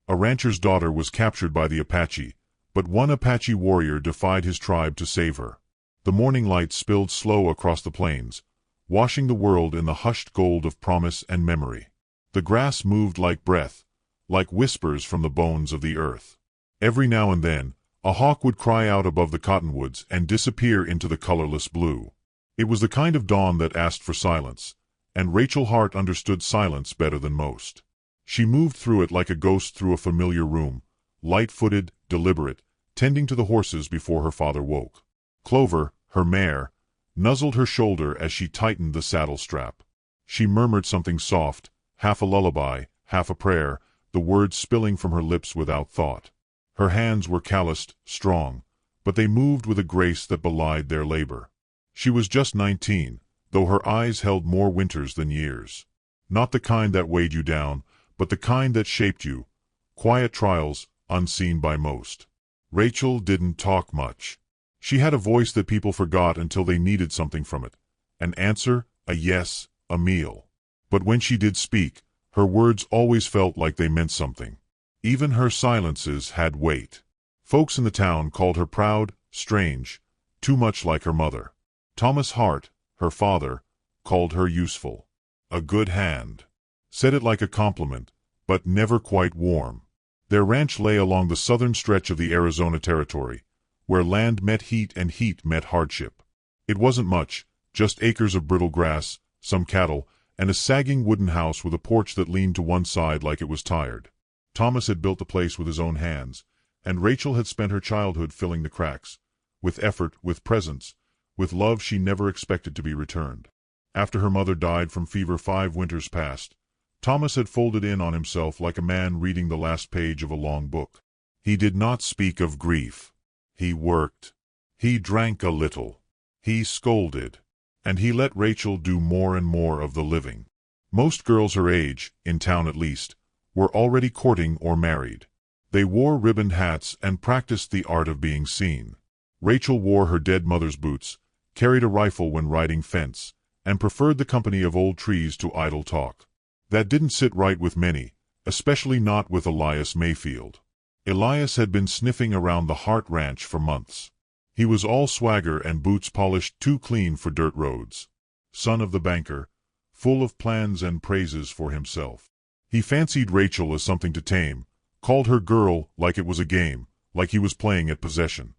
A rancher's daughter was captured by the Apache, but one Apache warrior defied his tribe to save her. The morning light spilled slow across the plains, washing the world in the hushed gold of promise and memory. The grass moved like breath, like whispers from the bones of the earth. Every now and then, a hawk would cry out above the cottonwoods and disappear into the colorless blue. It was the kind of dawn that asked for silence, and Rachel Hart understood silence better than most. She moved through it like a ghost through a familiar room, light-footed, deliberate, tending to the horses before her father woke. Clover, her mare, nuzzled her shoulder as she tightened the saddle strap. She murmured something soft, half a lullaby, half a prayer, the words spilling from her lips without thought. Her hands were calloused, strong, but they moved with a grace that belied their labor. She was just 19, though her eyes held more winters than years. Not the kind that weighed you down, but the kind that shaped you. Quiet trials, unseen by most. Rachel didn't talk much. She had a voice that people forgot until they needed something from it. An answer, a yes, a meal. But when she did speak, her words always felt like they meant something. Even her silences had weight. Folks in the town called her proud, strange, too much like her mother. Thomas Hart, her father, called her useful. A good hand. Said it like a compliment, but never quite warm. Their ranch lay along the southern stretch of the Arizona Territory, where land met heat and heat met hardship. It wasn't much, just acres of brittle grass, some cattle, and a sagging wooden house with a porch that leaned to one side like it was tired. Thomas had built the place with his own hands, and Rachel had spent her childhood filling the cracks, with effort, with presence, with love she never expected to be returned. After her mother died from fever 5 winters past, Thomas had folded in on himself like a man reading the last page of a long book. He did not speak of grief. He worked. He drank a little. He scolded. And he let Rachel do more and more of the living. Most girls her age, in town at least, were already courting or married. They wore ribboned hats and practiced the art of being seen. Rachel wore her dead mother's boots, carried a rifle when riding fence, and preferred the company of old trees to idle talk. That didn't sit right with many, especially not with Elias Mayfield. Elias had been sniffing around the Hart Ranch for months. He was all swagger and boots polished too clean for dirt roads. Son of the banker, full of plans and praises for himself. He fancied Rachel as something to tame, called her girl like it was a game, like he was playing at possession.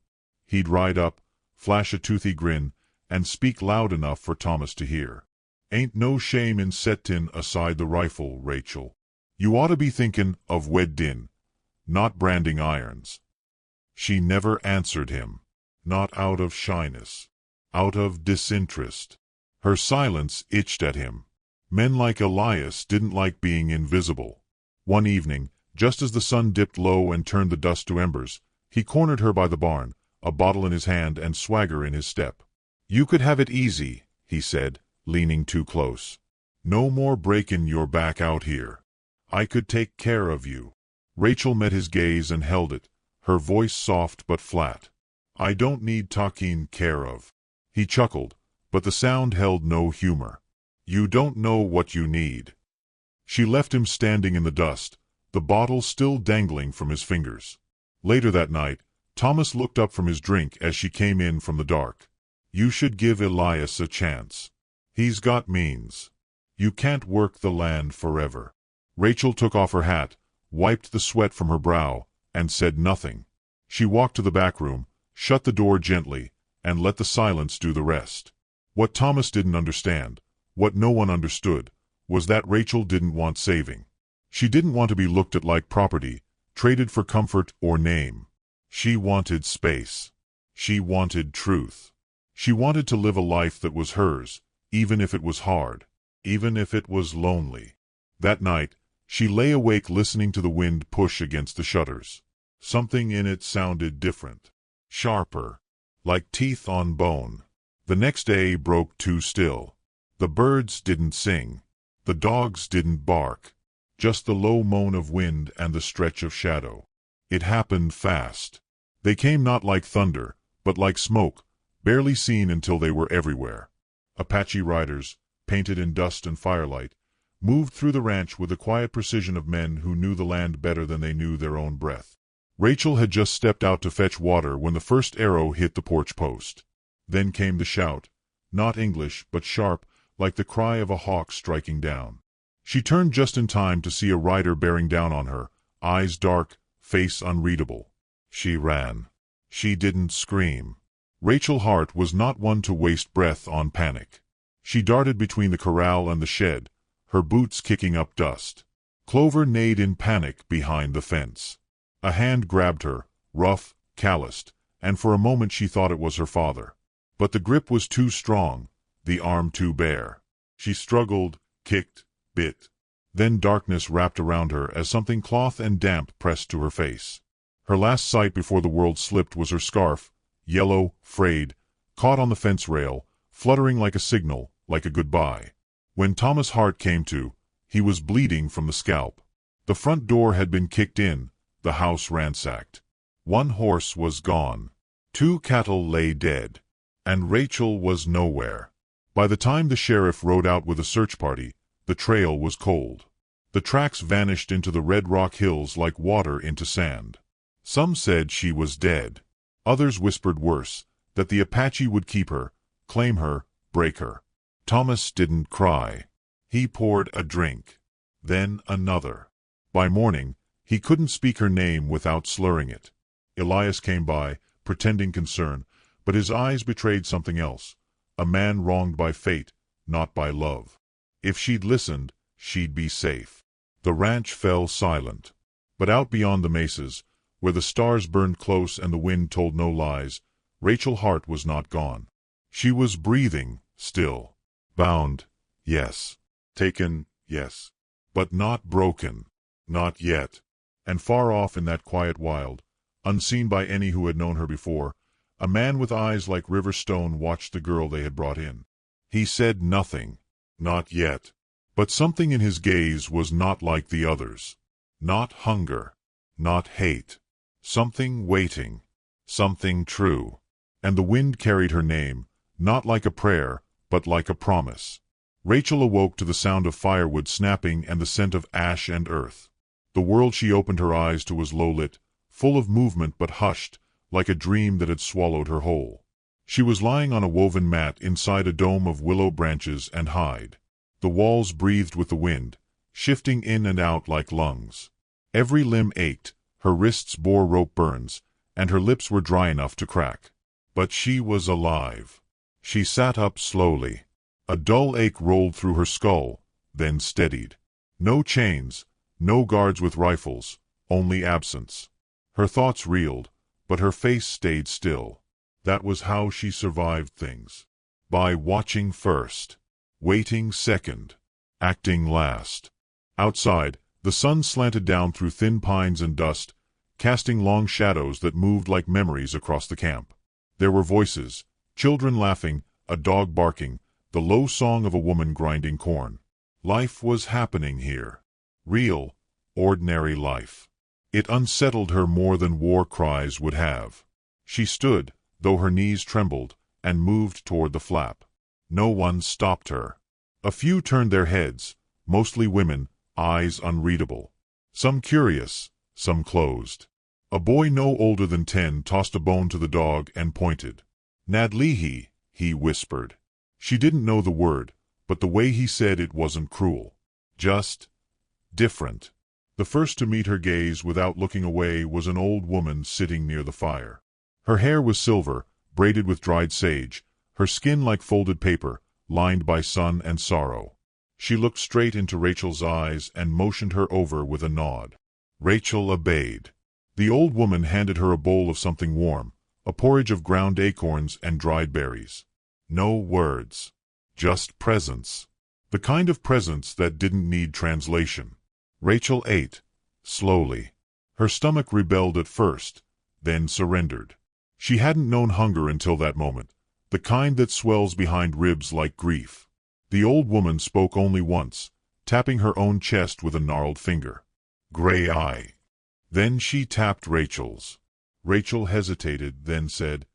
He'd ride up, flash a toothy grin, and speak loud enough for Thomas to hear. Ain't no shame in settin' aside the rifle, Rachel. You ought to be thinkin' of weddin', not branding irons. She never answered him. Not out of shyness. Out of disinterest. Her silence itched at him. Men like Elias didn't like being invisible. One evening, just as the sun dipped low and turned the dust to embers, he cornered her by the barn, a bottle in his hand and swagger in his step. You could have it easy, he said, leaning too close. No more breakin' your back out here. I could take care of you. Rachel met his gaze and held it, her voice soft but flat. I don't need taking care of. He chuckled, but the sound held no humor. You don't know what you need. She left him standing in the dust, the bottle still dangling from his fingers. Later that night, Thomas looked up from his drink as she came in from the dark. You should give Elias a chance. He's got means. You can't work the land forever. Rachel took off her hat, wiped the sweat from her brow, and said nothing. She walked to the back room, shut the door gently, and let the silence do the rest. What Thomas didn't understand, what no one understood, was that Rachel didn't want saving. She didn't want to be looked at like property, traded for comfort or name. She wanted space. She wanted truth. She wanted to live a life that was hers, even if it was hard, even if it was lonely. That night, she lay awake listening to the wind push against the shutters. Something in it sounded different. Sharper. Like teeth on bone. The next day broke too still. The birds didn't sing. The dogs didn't bark. Just the low moan of wind and the stretch of shadow. It happened fast. They came not like thunder, but like smoke, barely seen until they were everywhere. Apache riders, painted in dust and firelight, moved through the ranch with the quiet precision of men who knew the land better than they knew their own breath. Rachel had just stepped out to fetch water when the first arrow hit the porch post. Then came the shout, not English but sharp, like the cry of a hawk striking down. She turned just in time to see a rider bearing down on her, eyes dark, face unreadable. She ran. She didn't scream. Rachel Hart was not one to waste breath on panic. She darted between the corral and the shed, her boots kicking up dust. Clover neighed in panic behind the fence. A hand grabbed her, rough, calloused, and for a moment she thought it was her father. But the grip was too strong, the arm too bare. She struggled, kicked, bit. Then darkness wrapped around her as something cloth and damp pressed to her face. Her last sight before the world slipped was her scarf, yellow, frayed, caught on the fence rail, fluttering like a signal, like a goodbye. When Thomas Hart came to, he was bleeding from the scalp. The front door had been kicked in, the house ransacked. One horse was gone. 2 cattle lay dead. And Rachel was nowhere. By the time the sheriff rode out with a search party, the trail was cold. The tracks vanished into the red rock hills like water into sand. Some said she was dead. Others whispered worse, that the Apache would keep her, claim her, break her. Thomas didn't cry. He poured a drink. Then another. By morning, he couldn't speak her name without slurring it. Elias came by, pretending concern, but his eyes betrayed something else. A man wronged by fate, not by love. If she'd listened, she'd be safe. The ranch fell silent. But out beyond the mesas, where the stars burned close and the wind told no lies, Rachel Hart was not gone. She was breathing, still. Bound, yes. Taken, yes. But not broken. Not yet. And far off in that quiet wild, unseen by any who had known her before, a man with eyes like river stone watched the girl they had brought in. He said nothing. Not yet. But something in his gaze was not like the others. Not hunger. Not hate. Something waiting. Something true. And the wind carried her name, not like a prayer, but like a promise. Rachel awoke to the sound of firewood snapping and the scent of ash and earth. The world she opened her eyes to was low-lit, full of movement but hushed, like a dream that had swallowed her whole. She was lying on a woven mat inside a dome of willow branches and hide. The walls breathed with the wind, shifting in and out like lungs. Every limb ached, her wrists bore rope burns, and her lips were dry enough to crack. But she was alive. She sat up slowly. A dull ache rolled through her skull, then steadied. No chains, no guards with rifles, only absence. Her thoughts reeled, but her face stayed still. That was how she survived things. By watching first, waiting second, acting last. Outside, the sun slanted down through thin pines and dust, casting long shadows that moved like memories across the camp. There were voices, children laughing, a dog barking, the low song of a woman grinding corn. Life was happening here. Real, ordinary life. It unsettled her more than war cries would have. She stood, though her knees trembled, and moved toward the flap. No one stopped her. A few turned their heads, mostly women, eyes unreadable. Some curious, some closed. A boy no older than 10 tossed a bone to the dog and pointed. "Nadlihi," he whispered. She didn't know the word, but the way he said it wasn't cruel. Just different. The first to meet her gaze without looking away was an old woman sitting near the fire. Her hair was silver, braided with dried sage, her skin like folded paper, lined by sun and sorrow. She looked straight into Rachel's eyes and motioned her over with a nod. Rachel obeyed. The old woman handed her a bowl of something warm, a porridge of ground acorns and dried berries. No words. Just presence. The kind of presence that didn't need translation. Rachel ate, slowly. Her stomach rebelled at first, then surrendered. She hadn't known hunger until that moment, the kind that swells behind ribs like grief. The old woman spoke only once, tapping her own chest with a gnarled finger. "Gray eye." Then she tapped Rachel's. Rachel hesitated, then said,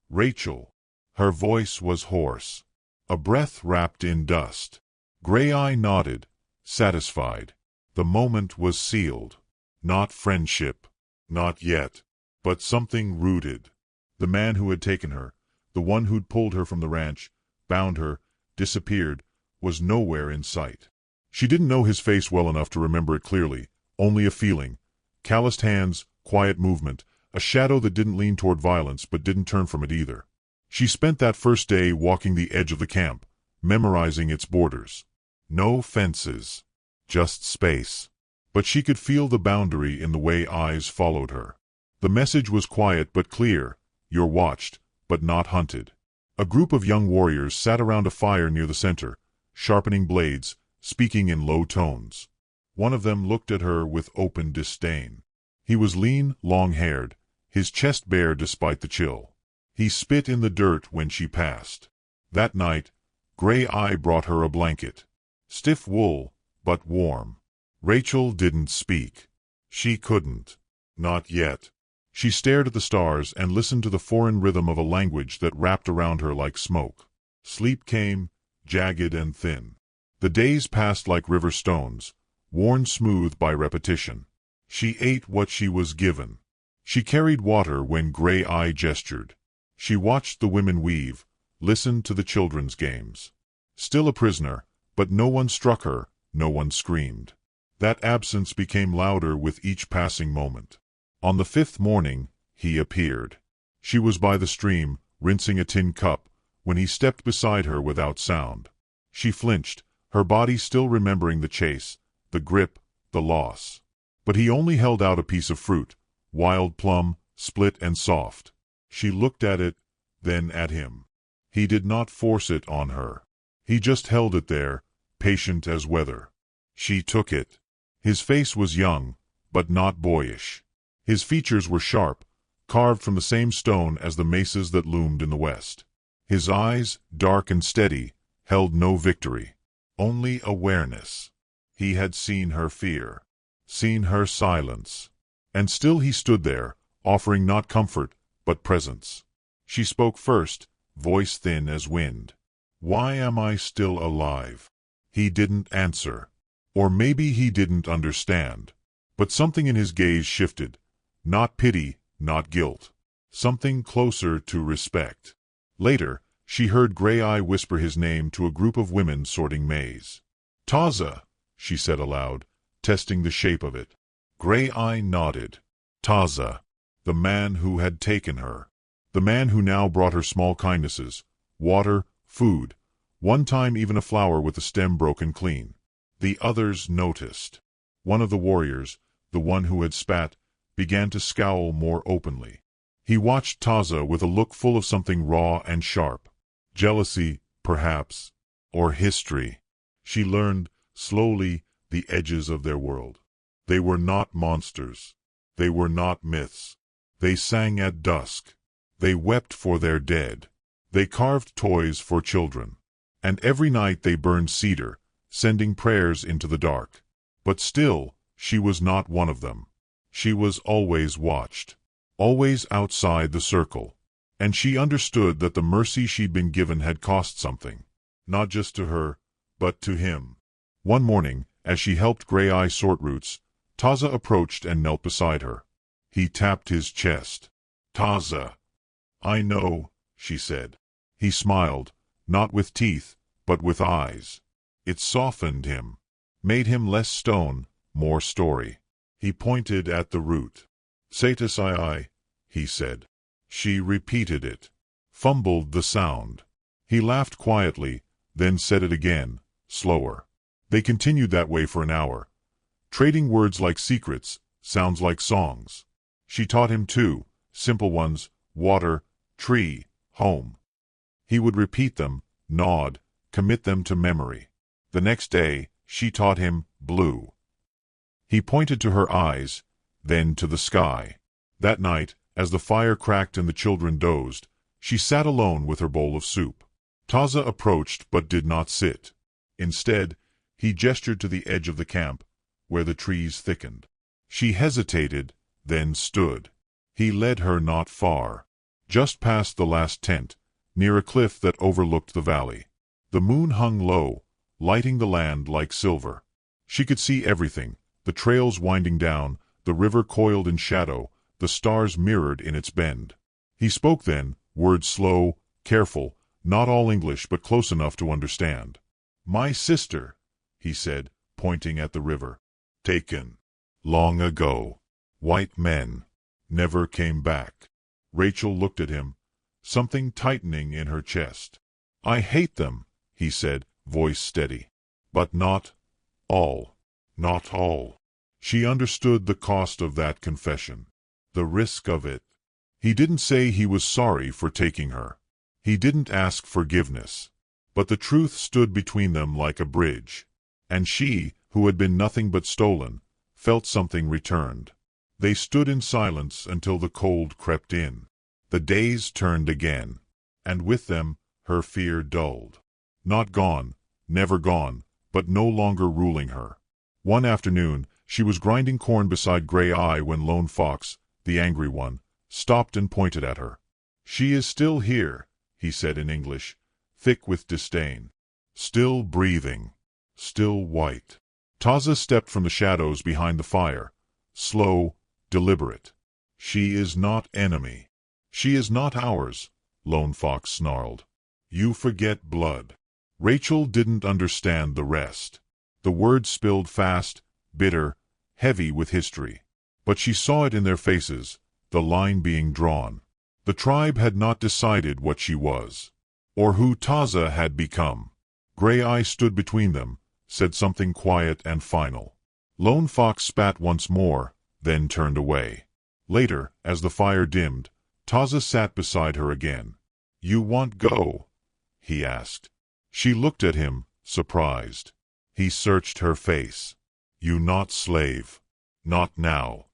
"Rachel." Her voice was hoarse. A breath wrapped in dust. Gray eye nodded, satisfied. The moment was sealed. Not friendship. Not yet. But something rooted. The man who had taken her, the one who'd pulled her from the ranch, bound her, disappeared, was nowhere in sight. She didn't know his face well enough to remember it clearly, only a feeling. Calloused hands, quiet movement, a shadow that didn't lean toward violence but didn't turn from it either. She spent that first day walking the edge of the camp, memorizing its borders. No fences. Just space. But she could feel the boundary in the way eyes followed her. The message was quiet but clear. You're watched, but not hunted. A group of young warriors sat around a fire near the center, sharpening blades, speaking in low tones. One of them looked at her with open disdain. He was lean, long-haired, his chest bare despite the chill. He spit in the dirt when she passed. That night, Gray Eye brought her a blanket. Stiff wool, but warm. Rachel didn't speak. She couldn't. Not yet. She stared at the stars and listened to the foreign rhythm of a language that wrapped around her like smoke. Sleep came, jagged and thin. The days passed like river stones, worn smooth by repetition. She ate what she was given. She carried water when Gray Eye gestured. She watched the women weave, listened to the children's games. Still a prisoner, but no one struck her, no one screamed. That absence became louder with each passing moment. On the 5th morning, he appeared. She was by the stream, rinsing a tin cup, when he stepped beside her without sound. She flinched, her body still remembering the chase, the grip, the loss. But he only held out a piece of fruit, wild plum, split and soft. She looked at it, then at him. He did not force it on her. He just held it there, patient as weather. She took it. His face was young, but not boyish. His features were sharp, carved from the same stone as the mesas that loomed in the west. His eyes, dark and steady, held no victory, only awareness. He had seen her fear, seen her silence. And still he stood there, offering not comfort, but presence. She spoke first, voice thin as wind. "Why am I still alive?" He didn't answer. Or maybe he didn't understand. But something in his gaze shifted. Not pity, not guilt. Something closer to respect. Later, she heard Gray Eye whisper his name to a group of women sorting maize. "Taza," she said aloud, testing the shape of it. Gray Eye nodded. Taza. The man who had taken her. The man who now brought her small kindnesses. Water, food. One time even a flower with the stem broken clean. The others noticed. One of the warriors, the one who had spat, began to scowl more openly. He watched Taza with a look full of something raw and sharp. Jealousy, perhaps, or history. She learned, slowly, the edges of their world. They were not monsters. They were not myths. They sang at dusk. They wept for their dead. They carved toys for children. And every night they burned cedar, sending prayers into the dark. But still, she was not one of them. She was always watched. Always outside the circle. And she understood that the mercy she'd been given had cost something. Not just to her, but to him. One morning, as she helped Gray Eye sort roots, Taza approached and knelt beside her. He tapped his chest. "Taza." "I know," she said. He smiled, not with teeth, but with eyes. It softened him, made him less stone, more story. He pointed at the root. "Satisai," he said. She repeated it, fumbled the sound. He laughed quietly, then said it again, slower. They continued that way for an hour, trading words like secrets, sounds like songs. She taught him too, simple ones, water, tree, home. He would repeat them, nod, commit them to memory. The next day, she taught him blue. He pointed to her eyes, then to the sky. That night, as the fire cracked and the children dozed, she sat alone with her bowl of soup. Taza approached but did not sit. Instead, he gestured to the edge of the camp, where the trees thickened. She hesitated, then stood. He led her not far. Just past the last tent, near a cliff that overlooked the valley. The moon hung low, lighting the land like silver. She could see everything, the trails winding down, the river coiled in shadow, the stars mirrored in its bend. He spoke then, words slow, careful, not all English but close enough to understand. "My sister," he said, pointing at the river. "Taken. Long ago. White men. Never came back." Rachel looked at him, something tightening in her chest. "I hate them," he said, voice steady. "But not all. Not all." She understood the cost of that confession. The risk of it. He didn't say he was sorry for taking her. He didn't ask forgiveness. But the truth stood between them like a bridge. And she, who had been nothing but stolen, felt something returned. They stood in silence until the cold crept in. The days turned again. And with them, her fear dulled. Not gone, never gone, but no longer ruling her. One afternoon, she was grinding corn beside Gray Eye when Lone Fox, the angry one, stopped and pointed at her. "She is still here," he said in English, thick with disdain. "Still breathing. Still white." Taza stepped from the shadows behind the fire, slow, deliberate. "She is not enemy. She is not ours," Lone Fox snarled. "You forget blood." Rachel didn't understand the rest. The words spilled fast, bitter, heavy with history. But she saw it in their faces, the line being drawn. The tribe had not decided what she was, or who Taza had become. Gray Eye stood between them, said something quiet and final. Lone Fox spat once more, then turned away. Later, as the fire dimmed, Taza sat beside her again. "You want go?" he asked. She looked at him, surprised. He searched her face. "You not slave. Not now."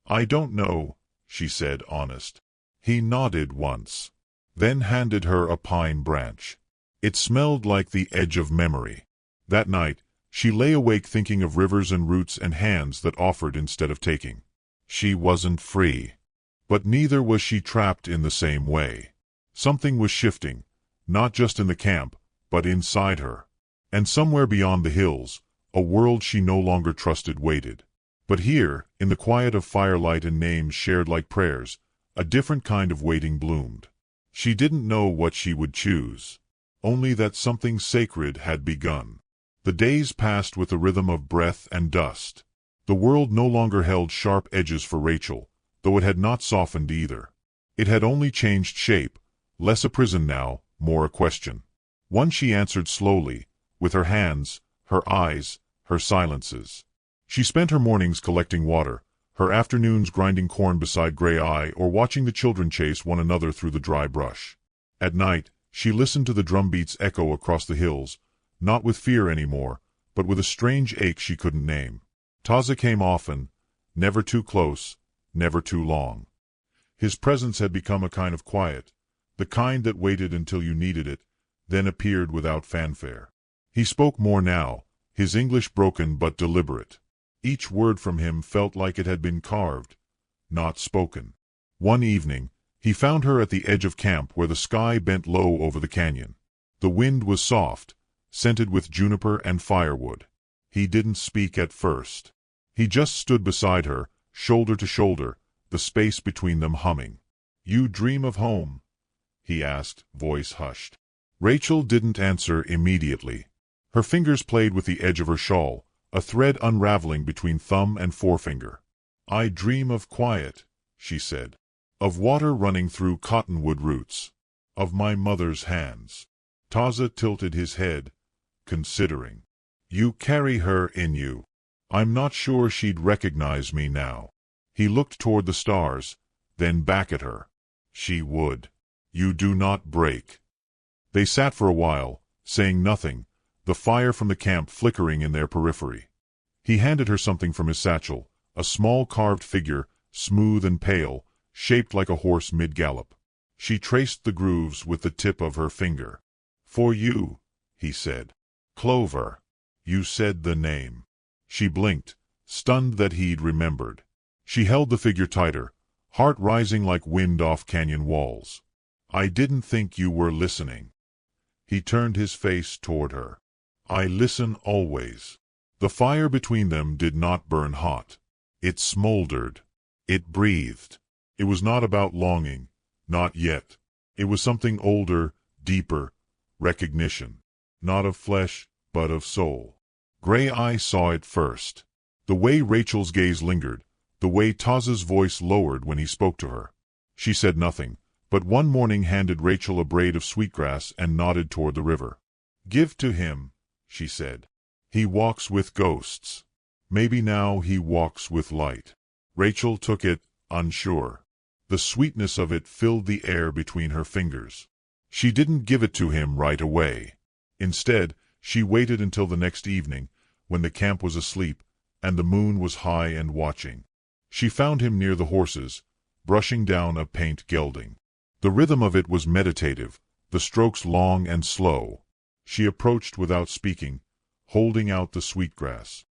"I don't know," she said, honest. He nodded once, then handed her a pine branch. It smelled like the edge of memory. That night, she lay awake thinking of rivers and roots and hands that offered instead of taking. She wasn't free. But neither was she trapped in the same way. Something was shifting, not just in the camp, but inside her. And somewhere beyond the hills, a world she no longer trusted waited. But here, in the quiet of firelight and names shared like prayers, a different kind of waiting bloomed. She didn't know what she would choose, only that something sacred had begun. The days passed with the rhythm of breath and dust. The world no longer held sharp edges for Rachel, though it had not softened either. It had only changed shape, less a prison now, more a question. One she answered slowly, with her hands, her eyes, her silences. She spent her mornings collecting water, her afternoons grinding corn beside Gray Eye or watching the children chase one another through the dry brush. At night, she listened to the drumbeats echo across the hills, not with fear anymore, but with a strange ache she couldn't name. Taza came often, never too close, never too long. His presence had become a kind of quiet, the kind that waited until you needed it, then appeared without fanfare. He spoke more now, his English broken but deliberate. Each word from him felt like it had been carved, not spoken. One evening, he found her at the edge of camp where the sky bent low over the canyon. The wind was soft, scented with juniper and firewood. He didn't speak at first. He just stood beside her, shoulder to shoulder, the space between them humming. "You dream of home?" he asked, voice hushed. Rachel didn't answer immediately. Her fingers played with the edge of her shawl, a thread unraveling between thumb and forefinger. "I dream of quiet," she said. "Of water running through cottonwood roots. Of my mother's hands." Taza tilted his head, considering. "You carry her in you. I'm not sure she'd recognize me now." He looked toward the stars, then back at her. "She would. You do not break." They sat for a while, saying nothing, the fire from the camp flickering in their periphery. He handed her something from his satchel, a small carved figure, smooth and pale, shaped like a horse mid-gallop. She traced the grooves with the tip of her finger. "For you," he said. "Clover. You said the name." She blinked, stunned that he'd remembered. She held the figure tighter, heart rising like wind off canyon walls. "I didn't think you were listening." He turned his face toward her. "I listen always." The fire between them did not burn hot. It smoldered. It breathed. It was not about longing, not yet. It was something older, deeper, recognition. Not of flesh, but of soul. Gray Eye saw it first. The way Rachel's gaze lingered, the way Taza's voice lowered when he spoke to her. She said nothing, but one morning handed Rachel a braid of sweetgrass and nodded toward the river. "Give to him," she said. "He walks with ghosts. Maybe now he walks with light." Rachel took it, unsure. The sweetness of it filled the air between her fingers. She didn't give it to him right away. Instead, she waited until the next evening, when the camp was asleep, and the moon was high and watching. She found him near the horses, brushing down a paint gelding. The rhythm of it was meditative, the strokes long and slow. She approached without speaking, holding out the sweetgrass.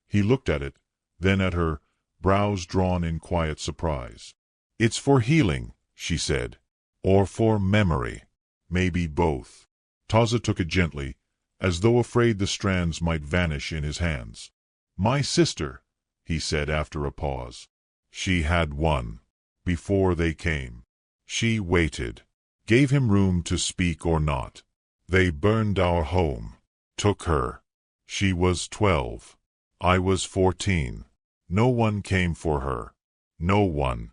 He looked at it, then at her, brows drawn in quiet surprise. "It's for healing," she said. "Or for memory. Maybe both." Taza took it gently, as though afraid the strands might vanish in his hands. "My sister," he said after a pause. She had one. Before they came. She waited. Gave him room to speak or not. "They burned our home. Took her. She was 12. I was 14. No one came for her. No one."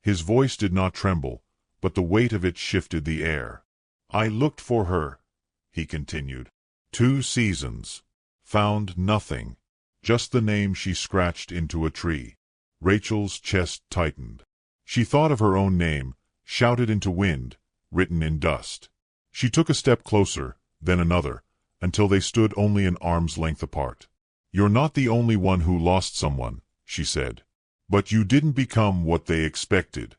His voice did not tremble, but the weight of it shifted the air. "I looked for her," he continued. 2 seasons. Found nothing. Just the name she scratched into a tree." Rachel's chest tightened. She thought of her own name, shouted into wind, written in dust. She took a step closer, then another, until they stood only an arm's length apart. "You're not the only one who lost someone," she said. "But you didn't become what they expected."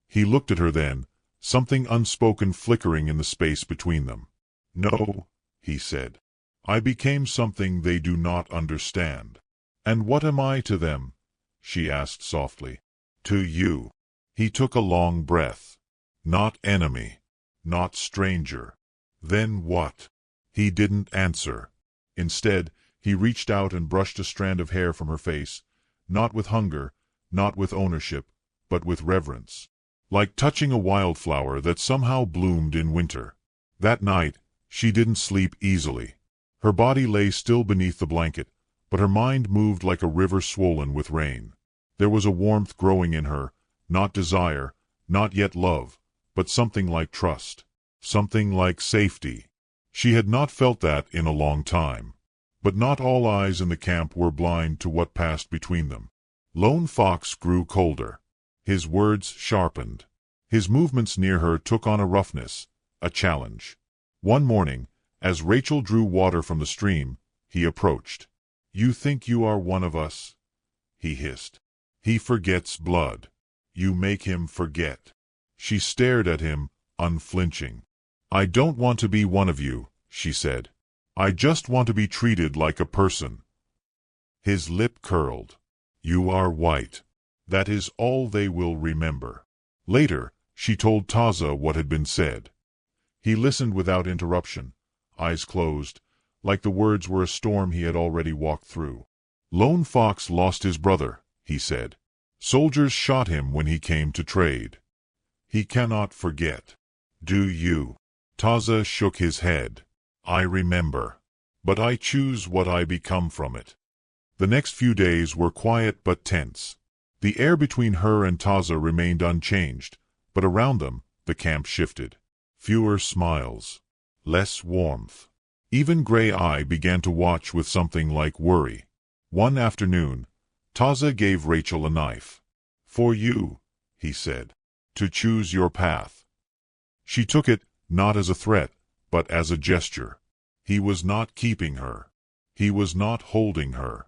He looked at her then, something unspoken flickering in the space between them. "No," he said. "I became something they do not understand." "And what am I to them?" she asked softly. "To you." He took a long breath. "Not enemy. Not stranger." "Then what?" He didn't answer. Instead, he reached out and brushed a strand of hair from her face, not with hunger, not with ownership, but with reverence. Like touching a wildflower that somehow bloomed in winter. That night, she didn't sleep easily. Her body lay still beneath the blanket, but her mind moved like a river swollen with rain. There was a warmth growing in her, not desire, not yet love, but something like trust. Something like safety. She had not felt that in a long time. But not all eyes in the camp were blind to what passed between them. Lone Fox grew colder. His words sharpened. His movements near her took on a roughness, a challenge. One morning, as Rachel drew water from the stream, he approached. "You think you are one of us?" he hissed. "He forgets blood. You make him forget." She stared at him, unflinching. "I don't want to be one of you," she said. "I just want to be treated like a person." His lip curled. "You are white. That is all they will remember." Later, she told Taza what had been said. He listened without interruption, eyes closed, like the words were a storm he had already walked through. "Lone Fox lost his brother," he said. "Soldiers shot him when he came to trade. He cannot forget. Do you?" Taza shook his head. "I remember. But I choose what I become from it." The next few days were quiet but tense. The air between her and Taza remained unchanged, but around them, the camp shifted. Fewer smiles. Less warmth. Even Gray Eye began to watch with something like worry. One afternoon, Taza gave Rachel a knife. "For you," he said, "to choose your path." She took it, not as a threat, but as a gesture. He was not keeping her. He was not holding her.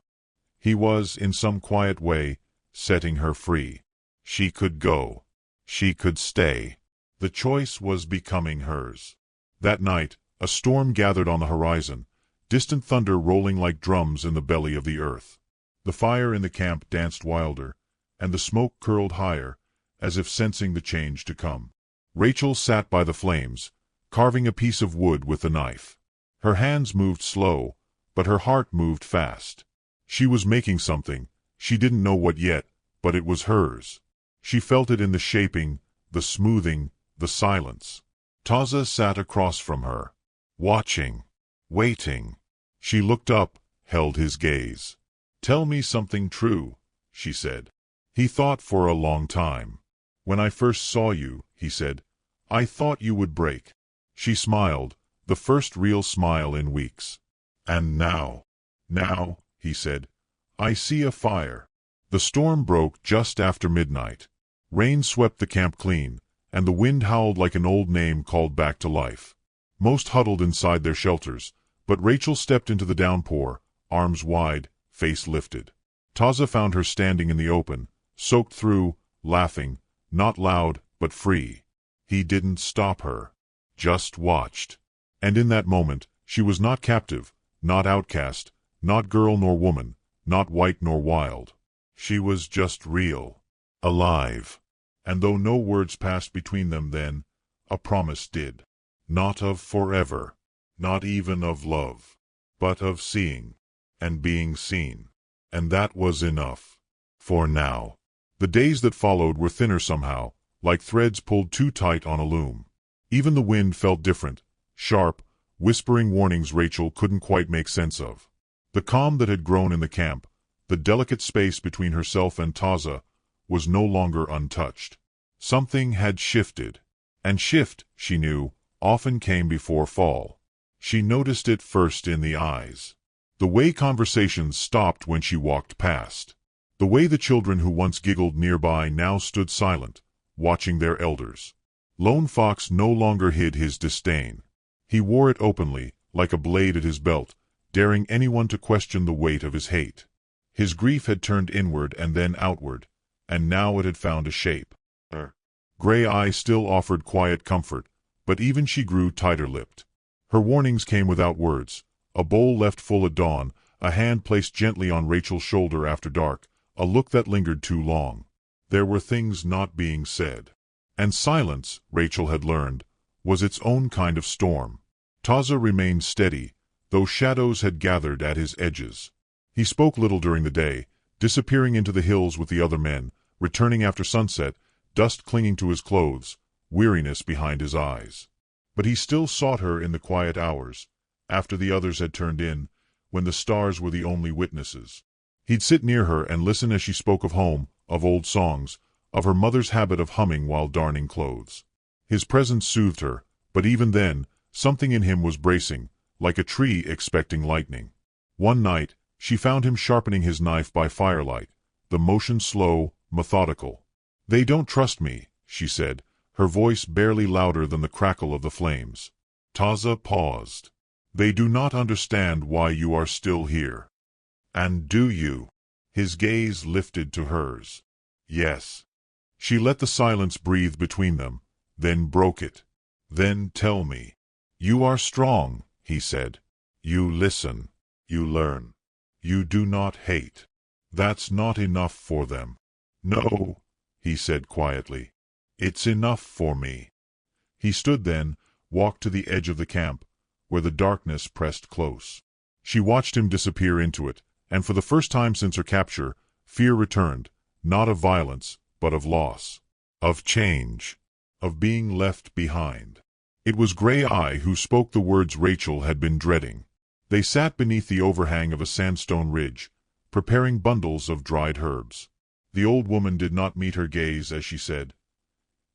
He was, in some quiet way, setting her free. She could go. She could stay. The choice was becoming hers. That night, a storm gathered on the horizon, distant thunder rolling like drums in the belly of the earth. The fire in the camp danced wilder, and the smoke curled higher, as if sensing the change to come. Rachel sat by the flames, carving a piece of wood with the knife. Her hands moved slow, but her heart moved fast. She was making something, she didn't know what yet, but it was hers. She felt it in the shaping, the smoothing, the silence. Taza sat across from her, watching, waiting. She looked up, held his gaze. "Tell me something true," she said. He thought for a long time. "When I first saw you," he said, "I thought you would break." She smiled, the first real smile in weeks. "And now," he said, "I see a fire." The storm broke just after midnight. Rain swept the camp clean, and the wind howled like an old name called back to life. Most huddled inside their shelters, but Rachel stepped into the downpour, arms wide, face lifted. Taza found her standing in the open, soaked through, laughing, not loud, but free. He didn't stop her, just watched. And in that moment, she was not captive, not outcast, not girl nor woman, not white nor wild. She was just real, alive. And though no words passed between them then, a promise did. Not of forever, not even of love, but of seeing, and being seen. And that was enough. For now. The days that followed were thinner somehow, like threads pulled too tight on a loom. Even the wind felt different, sharp, whispering warnings Rachel couldn't quite make sense of. The calm that had grown in the camp, the delicate space between herself and Taza, was no longer untouched. Something had shifted. And shift, she knew, often came before fall. She noticed it first in the eyes. The way conversations stopped when she walked past. The way the children who once giggled nearby now stood silent, watching their elders. Lone Fox no longer hid his disdain. He wore it openly, like a blade at his belt, daring anyone to question the weight of his hate. His grief had turned inward and then outward, and now it had found a shape. Her gray eye still offered quiet comfort, but even she grew tighter-lipped. Her warnings came without words. A bowl left full at dawn, a hand placed gently on Rachel's shoulder after dark, a look that lingered too long. There were things not being said. And silence, Rachel had learned, was its own kind of storm. Taza remained steady, though shadows had gathered at his edges. He spoke little during the day, disappearing into the hills with the other men, returning after sunset, dust clinging to his clothes, weariness behind his eyes. But he still sought her in the quiet hours, after the others had turned in, when the stars were the only witnesses. He'd sit near her and listen as she spoke of home, of old songs, of her mother's habit of humming while darning clothes. His presence soothed her, but even then, something in him was bracing, like a tree expecting lightning. One night, she found him sharpening his knife by firelight, the motion slow, methodical. "They don't trust me," she said, her voice barely louder than the crackle of the flames. Taza paused. "They do not understand why you are still here." "And do you?" His gaze lifted to hers. "Yes." She let the silence breathe between them, then broke it. "Then tell me." "You are strong," he said. "You listen. You learn. You do not hate. That's not enough for them." "No," he said quietly. "It's enough for me." He stood then, walked to the edge of the camp, where the darkness pressed close. She watched him disappear into it, and for the first time since her capture, fear returned, not of violence, but of loss, of change, of being left behind. It was Gray Eye who spoke the words Rachel had been dreading. They sat beneath the overhang of a sandstone ridge, preparing bundles of dried herbs. The old woman did not meet her gaze as she said,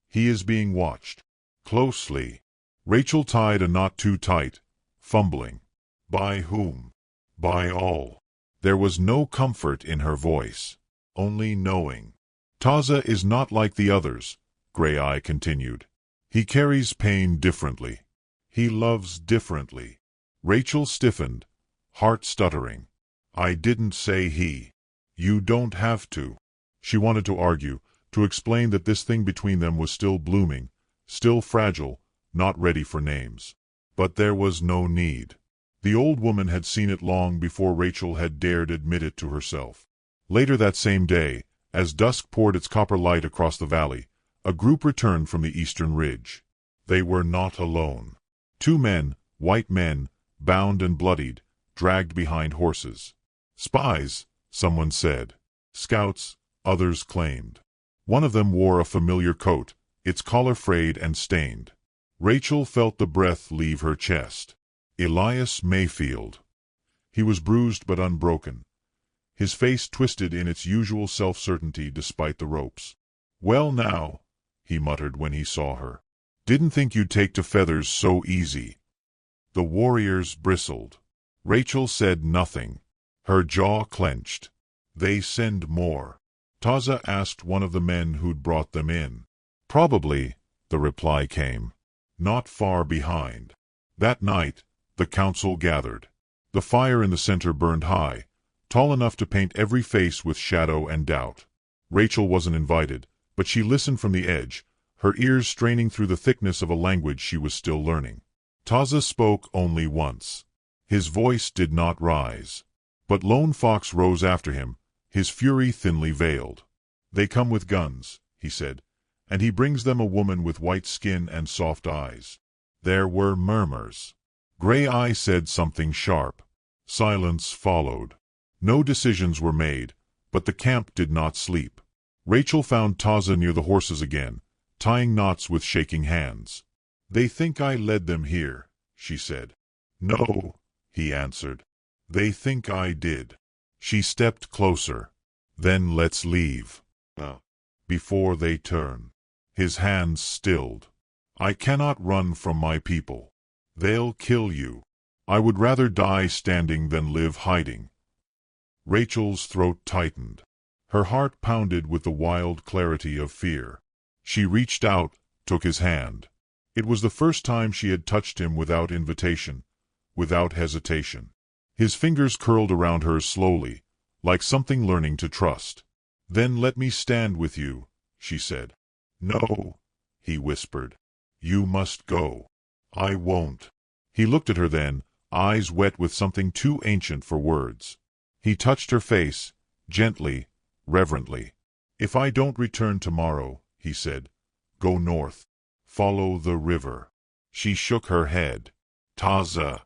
"He is being watched closely." Rachel tied a knot too tight, fumbling. "By whom?" "By all." There was no comfort in her voice, only knowing. "Taza is not like the others," Gray Eye continued. "He carries pain differently. He loves differently." Rachel stiffened, heart stuttering. "I didn't say he." "You don't have to." She wanted to argue, to explain that this thing between them was still blooming, still fragile, not ready for names. But there was no need. The old woman had seen it long before Rachel had dared admit it to herself. Later that same day, as dusk poured its copper light across the valley, a group returned from the eastern ridge. They were not alone. 2 men, white men, bound and bloodied, dragged behind horses. Spies, someone said. Scouts, others claimed. One of them wore a familiar coat, its collar frayed and stained. Rachel felt the breath leave her chest. Elias Mayfield. He was bruised but unbroken, his face twisted in its usual self-certainty despite the ropes. "Well now," he muttered when he saw her. "Didn't think you'd take to feathers so easy." The warriors bristled. Rachel said nothing. Her jaw clenched. "They send more?" Taza asked one of the men who'd brought them in. "Probably," the reply came. "Not far behind." That night, the council gathered. The fire in the center burned high, tall enough to paint every face with shadow and doubt. Rachel wasn't invited, but she listened from the edge, her ears straining through the thickness of a language she was still learning. Taza spoke only once. His voice did not rise. But Lone Fox rose after him, his fury thinly veiled. "They come with guns," he said, "and he brings them a woman with white skin and soft eyes." There were murmurs. Gray Eye said something sharp. Silence followed. No decisions were made, but the camp did not sleep. Rachel found Taza near the horses again, tying knots with shaking hands. "They think I led them here," she said. "No," he answered. "They think I did." She stepped closer. "Then let's leave. Before they turn." His hands stilled. "I cannot run from my people. They'll kill you. I would rather die standing than live hiding." Rachel's throat tightened. Her heart pounded with the wild clarity of fear. She reached out, took his hand. It was the first time she had touched him without invitation, without hesitation. His fingers curled around hers slowly, like something learning to trust. "Then let me stand with you," she said. "No," he whispered. "You must go." "I won't." He looked at her then, eyes wet with something too ancient for words. He touched her face, gently, reverently. "If I don't return tomorrow," he said, "go north. Follow the river." She shook her head. "Taza."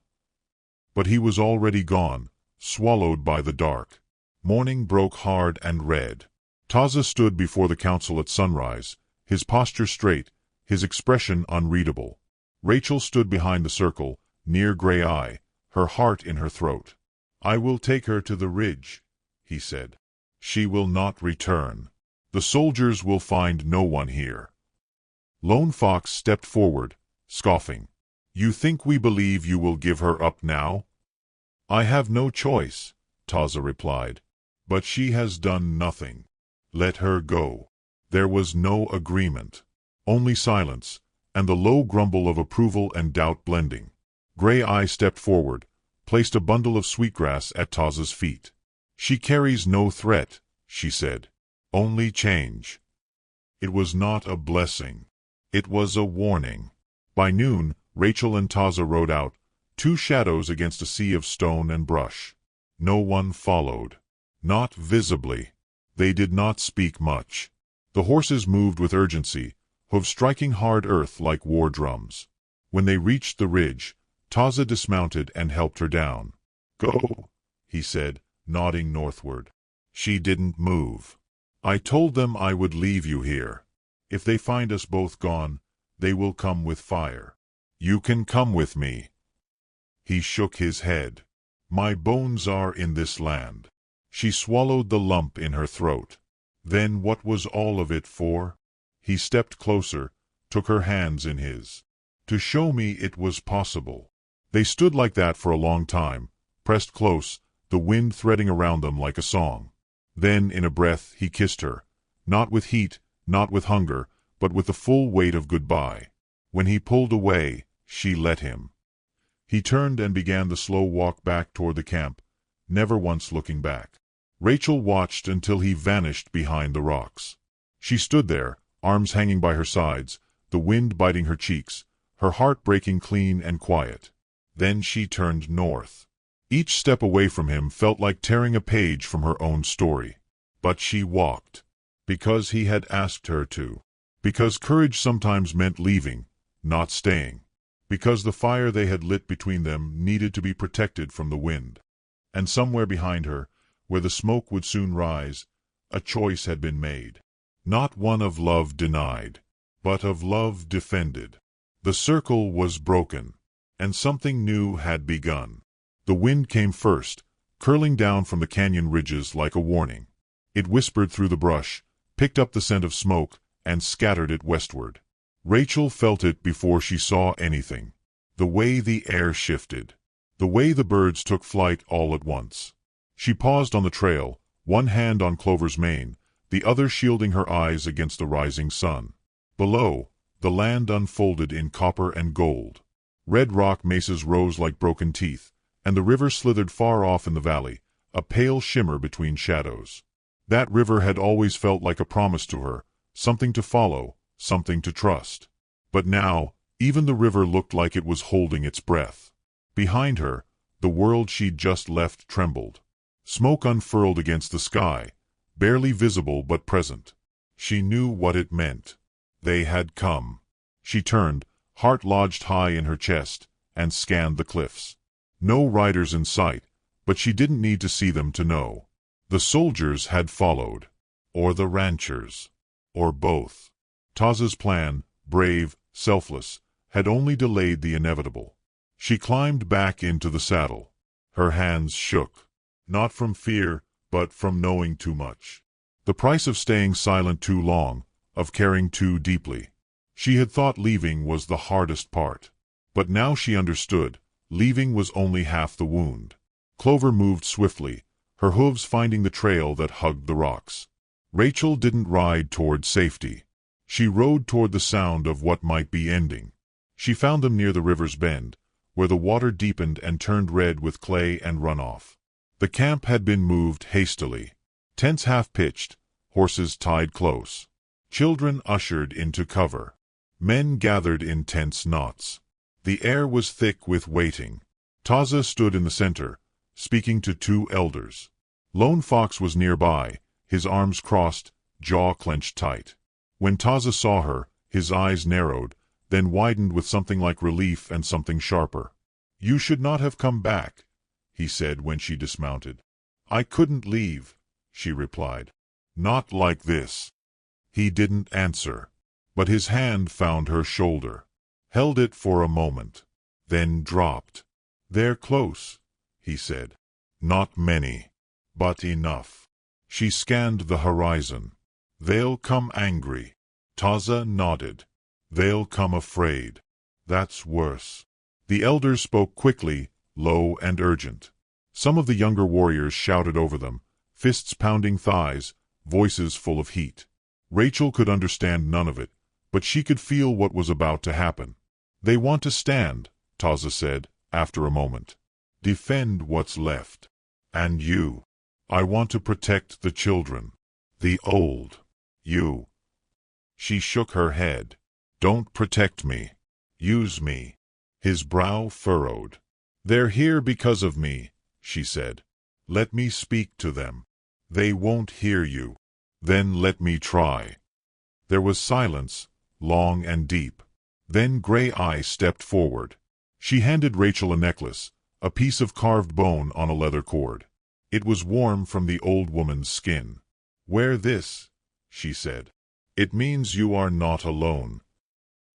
But he was already gone, swallowed by the dark. Morning broke hard and red. Taza stood before the council at sunrise, his posture straight, his expression unreadable. Rachel stood behind the circle, near Gray Eye, her heart in her throat. "I will take her to the ridge," he said. "She will not return. The soldiers will find no one here." Lone Fox stepped forward, scoffing. "You think we believe you will give her up now?" "I have no choice," Taza replied. "But she has done nothing. Let her go." There was no agreement, only silence, and the low grumble of approval and doubt blending. Gray Eye stepped forward, placed a bundle of sweetgrass at Taza's feet. "She carries no threat," she said. "Only change." It was not a blessing. It was a warning. By noon, Rachel and Taza rode out, two shadows against a sea of stone and brush. No one followed. Not visibly. They did not speak much. The horses moved with urgency, hooves striking hard earth like war drums. When they reached the ridge, Taza dismounted and helped her down. "Go," he said, nodding northward. She didn't move. "I told them I would leave you here. If they find us both gone, they will come with fire. You can come with me." He shook his head. "My bones are in this land." She swallowed the lump in her throat. Then what was all of it for? He stepped closer, took her hands in his. "To show me it was possible." They stood like that for a long time, pressed close, the wind threading around them like a song. Then, in a breath, he kissed her, not with heat, not with hunger, but with the full weight of goodbye. When he pulled away, she let him. He turned and began the slow walk back toward the camp, never once looking back. Rachel watched until he vanished behind the rocks. She stood there, arms hanging by her sides, the wind biting her cheeks, her heart breaking clean and quiet. Then she turned north. Each step away from him felt like tearing a page from her own story. But she walked. Because he had asked her to. Because courage sometimes meant leaving, not staying. because the fire they had lit between them needed to be protected from the wind. And somewhere behind her, where the smoke would soon rise, a choice had been made. Not one of love denied, but of love defended. The circle was broken, and something new had begun. The wind came first, curling down from the canyon ridges like a warning. It whispered through the brush, picked up the scent of smoke, and scattered it westward. Rachel felt it before she saw anything. The way the air shifted. The way the birds took flight all at once. She paused on the trail, one hand on Clover's mane, the other shielding her eyes against the rising sun. Below, the land unfolded in copper and gold. Red rock mesas rose like broken teeth, and the river slithered far off in the valley, a pale shimmer between shadows. That river had always felt like a promise to her, something to follow, something to trust. But now, even the river looked like it was holding its breath. Behind her, the world she'd just left trembled. Smoke unfurled against the sky, barely visible but present. She knew what it meant. They had come. She turned, heart lodged high in her chest, and scanned the cliffs. No riders in sight, but she didn't need to see them to know. The soldiers had followed. Or the ranchers. Or both. Taza's plan, brave, selfless, had only delayed the inevitable. She climbed back into the saddle. Her hands shook. Not from fear, but from knowing too much. The price of staying silent too long, of caring too deeply. She had thought leaving was the hardest part. But now she understood, leaving was only half the wound. Clover moved swiftly, her hooves finding the trail that hugged the rocks. Rachel didn't ride toward safety. She rode toward the sound of what might be ending. She found them near the river's bend, where the water deepened and turned red with clay and runoff. The camp had been moved hastily. Tents half-pitched, horses tied close. Children ushered into cover. Men gathered in tense knots. The air was thick with waiting. Taza stood in the center, speaking to two elders. Lone Fox was nearby, his arms crossed, jaw clenched tight. When Taza saw her, his eyes narrowed, then widened with something like relief and something sharper. "You should not have come back," he said when she dismounted. "I couldn't leave," she replied. "Not like this." He didn't answer, but his hand found her shoulder, held it for a moment, then dropped. "They're close," he said. "Not many, but enough." She scanned the horizon. "They'll come angry." Taza nodded. "They'll come afraid. That's worse." The elders spoke quickly, low and urgent. Some of the younger warriors shouted over them, fists pounding thighs, voices full of heat. Rachel could understand none of it, but she could feel what was about to happen. "They want to stand," Taza said, after a moment. "Defend what's left. And you. I want to protect the children. The old. You." She shook her head. "Don't protect me. Use me." His brow furrowed. "They're here because of me," she said. "Let me speak to them. They won't hear you. Then let me try." There was silence, long and deep. Then Gray Eye stepped forward. She handed Rachel a necklace, a piece of carved bone on a leather cord. It was warm from the old woman's skin. "Wear this," she said. "It means you are not alone."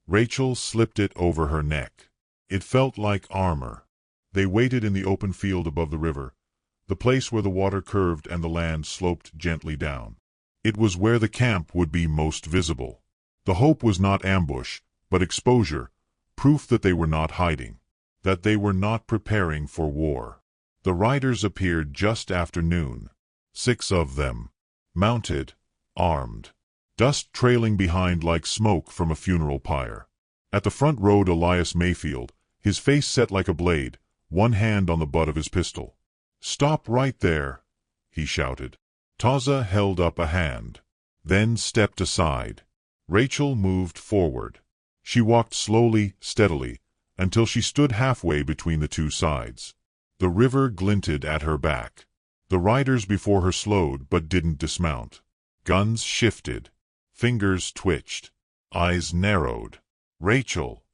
Rachel slipped it over her neck. It felt like armor. They waited in the open field above the river, the place where the water curved and the land sloped gently down. It was where the camp would be most visible. The hope was not ambush, but exposure, proof that they were not hiding, that they were not preparing for war. The riders appeared just after noon. 6 of them. Mounted, armed. Dust trailing behind like smoke from a funeral pyre. At the front rode Elias Mayfield, his face set like a blade, one hand on the butt of his pistol. "Stop right there," he shouted. Taza held up a hand, then stepped aside. Rachel moved forward. She walked slowly, steadily, until she stood halfway between the two sides. The river glinted at her back. The riders before her slowed but didn't dismount. Guns shifted. Fingers twitched. Eyes narrowed. "Rachel."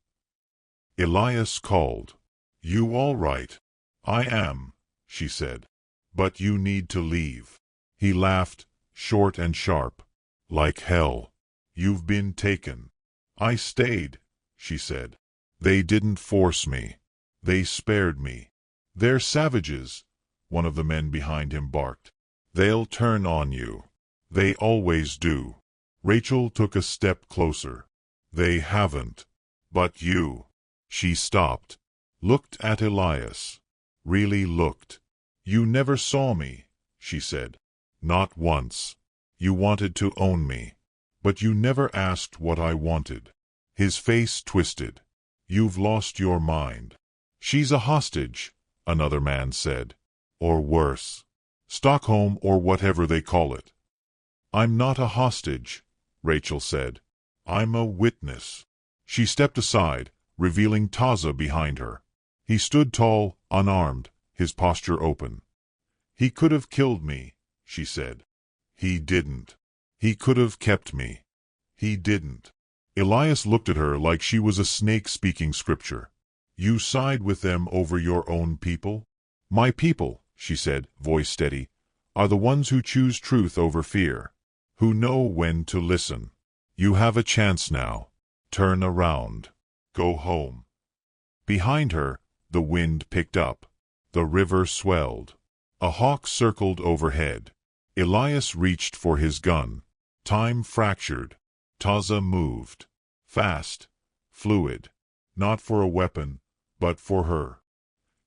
Elias called. "You all right?" "I am," she said. "But you need to leave." He laughed, short and sharp. "Like hell. You've been taken." "I stayed," she said. "They didn't force me. They spared me." "They're savages," one of the men behind him barked. "They'll turn on you. They always do." Rachel took a step closer. "They haven't. But you." She stopped, looked at Elias. Really looked. "You never saw me," she said. "Not once. You wanted to own me. But you never asked what I wanted." His face twisted. "You've lost your mind." "She's a hostage," another man said. "Or worse. Stockholm or whatever they call it." "I'm not a hostage," Rachel said. "I'm a witness." She stepped aside, revealing Taza behind her. He stood tall, unarmed, his posture open. "He could have killed me," she said. "He didn't. He could have kept me. He didn't." Elias looked at her like she was a snake speaking scripture. "You side with them over your own people?" "My people," she said, voice steady, "are the ones who choose truth over fear, who know when to listen. You have a chance now. Turn around. Go home." Behind her, the wind picked up. The river swelled. A hawk circled overhead. Elias reached for his gun. Time fractured. Taza moved. Fast. Fluid. Not for a weapon, but for her.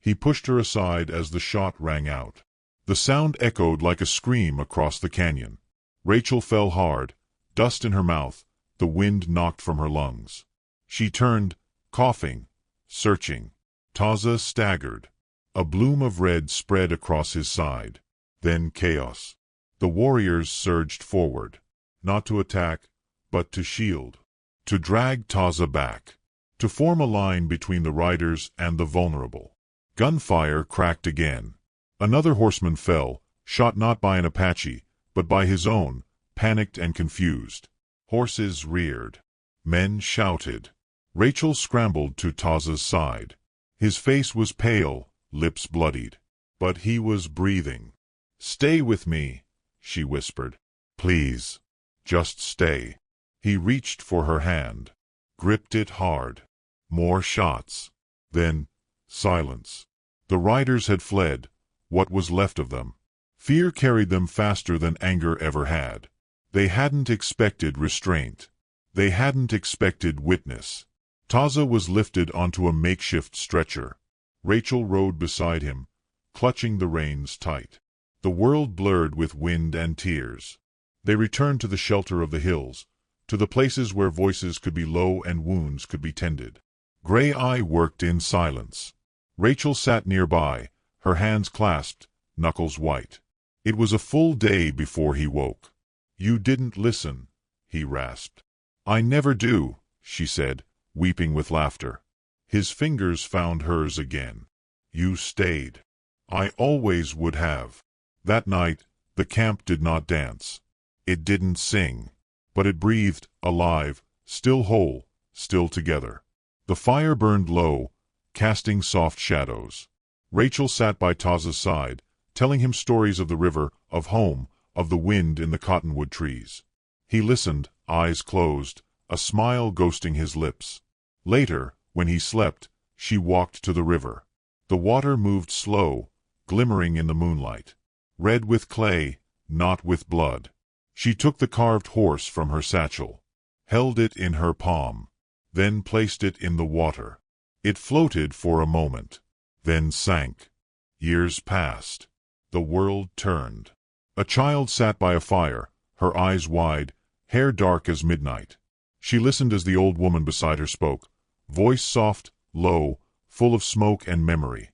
He pushed her aside as the shot rang out. The sound echoed like a scream across the canyon. Rachel fell hard, dust in her mouth, the wind knocked from her lungs. She turned, coughing, searching. Taza staggered. A bloom of red spread across his side. Then chaos. The warriors surged forward, not to attack, but to shield, to drag Taza back, to form a line between the riders and the vulnerable. Gunfire cracked again. Another horseman fell, shot not by an Apache, but by his own, panicked and confused. Horses reared. Men shouted. Rachel scrambled to Taza's side. His face was pale, lips bloodied. But he was breathing. "Stay with me," she whispered. "Please. Just stay." He reached for her hand. Gripped it hard. More shots. Then, silence. The riders had fled, what was left of them. Fear carried them faster than anger ever had. They hadn't expected restraint. They hadn't expected witness. Taza was lifted onto a makeshift stretcher. Rachel rode beside him, clutching the reins tight. The world blurred with wind and tears. They returned to the shelter of the hills, to the places where voices could be low and wounds could be tended. Gray Eye worked in silence. Rachel sat nearby, her hands clasped, knuckles white. It was a full day before he woke. "You didn't listen," he rasped. "I never do," she said, weeping with laughter. His fingers found hers again. "You stayed. I always would have." That night, the camp did not dance. It didn't sing. But it breathed, alive, still whole, still together. The fire burned low, casting soft shadows. Rachel sat by Taza's side, telling him stories of the river, of home, of the wind in the cottonwood trees. He listened, eyes closed, a smile ghosting his lips. Later, when he slept, she walked to the river. The water moved slow, glimmering in the moonlight. Red with clay, not with blood. She took the carved horse from her satchel, held it in her palm, then placed it in the water. It floated for a moment, then sank. Years passed. The world turned. A child sat by a fire, her eyes wide, hair dark as midnight. She listened as the old woman beside her spoke, voice soft, low, full of smoke and memory.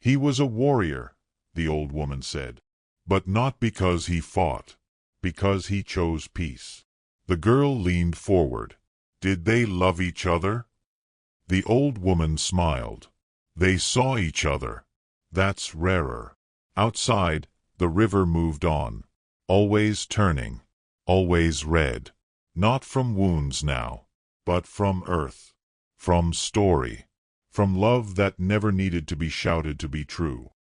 "He was a warrior," the old woman said, "but not because he fought. Because he chose peace." The girl leaned forward. "Did they love each other?" The old woman smiled. "They saw each other. That's rarer." Outside, the river moved on, always turning, always red. Not from wounds now, but from earth, from story. From love that never needed to be shouted to be true.